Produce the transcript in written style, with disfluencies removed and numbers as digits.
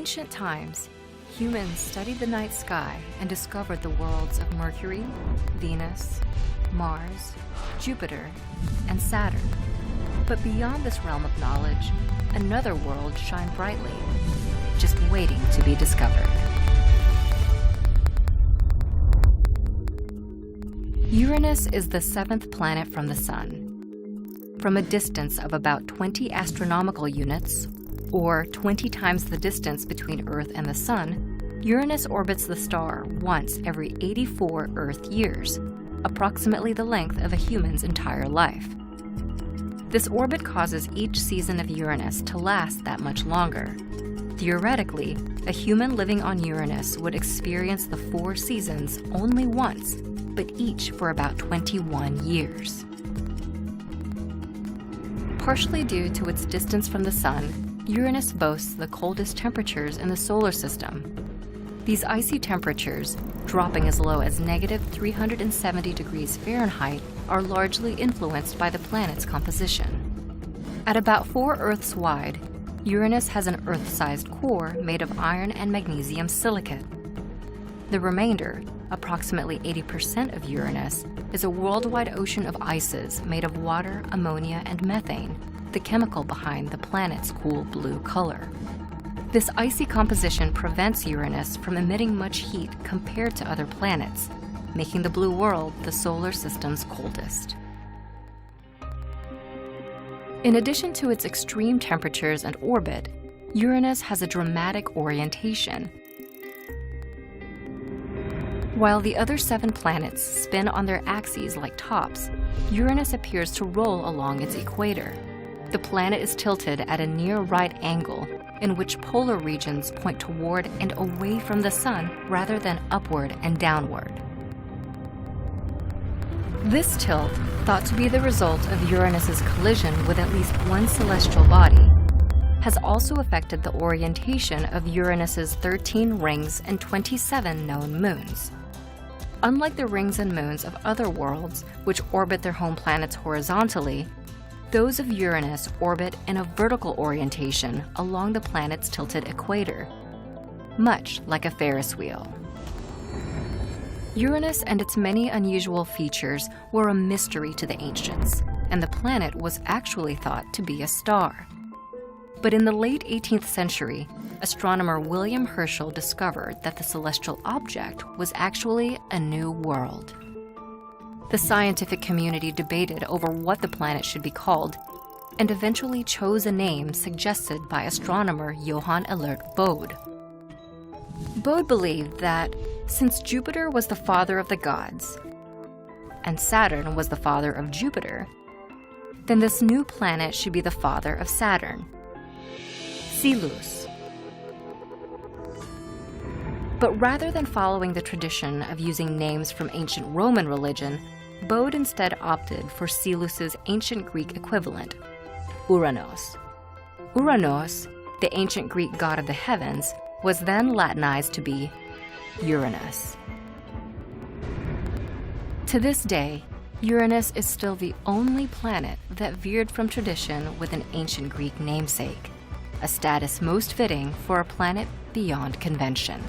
ancient times, humans studied the night sky and discovered the worlds of Mercury, Venus, Mars, Jupiter, and Saturn. But beyond this realm of knowledge, another world shined brightly, just waiting to be discovered. Uranus is the seventh planet from the Sun. From a distance of about 20 astronomical units, or 20 times the distance between Earth and the Sun, Uranus orbits the star once every 84 Earth years, approximately the length of a human's entire life. This orbit causes each season of Uranus to last that much longer. Theoretically, a human living on Uranus would experience the 4 seasons only once, but each for about 21 years. Partially due to its distance from the Sun, Uranus boasts the coldest temperatures in the solar system. These icy temperatures, dropping as low as -370 degrees Fahrenheit, are largely influenced by the planet's composition. At about 4 Earths wide, Uranus has an Earth-sized core made of iron and magnesium silicate. The remainder, approximately 80% of Uranus, is a worldwide ocean of ices made of water, ammonia, and methane, the chemical behind the planet's cool blue color. This icy composition prevents Uranus from emitting much heat compared to other planets, making the blue world the solar system's coldest. In addition to its extreme temperatures and orbit, Uranus has a dramatic orientation. While the other 7 planets spin on their axes like tops, Uranus appears to roll along its equator. The planet is tilted at a near right angle, in which polar regions point toward and away from the Sun rather than upward and downward. This tilt, thought to be the result of Uranus's collision with at least one celestial body, has also affected the orientation of Uranus's 13 rings and 27 known moons. Unlike the rings and moons of other worlds, which orbit their home planets horizontally, those of Uranus orbit in a vertical orientation along the planet's tilted equator, much like a Ferris wheel. Uranus and its many unusual features were a mystery to the ancients, and the planet was actually thought to be a star. But in the late 18th century, astronomer William Herschel discovered that the celestial object was actually a new world. The scientific community debated over what the planet should be called, and eventually chose a name suggested by astronomer Johann Elert Bode. Bode believed that since Jupiter was the father of the gods, and Saturn was the father of Jupiter, then this new planet should be the father of Saturn, Selous. But rather than following the tradition of using names from ancient Roman religion, Bode instead opted for Selous's ancient Greek equivalent, Uranos. Uranos, the ancient Greek god of the heavens, was then Latinized to be Uranus. To this day, Uranus is still the only planet that veered from tradition with an ancient Greek namesake, a status most fitting for a planet beyond convention.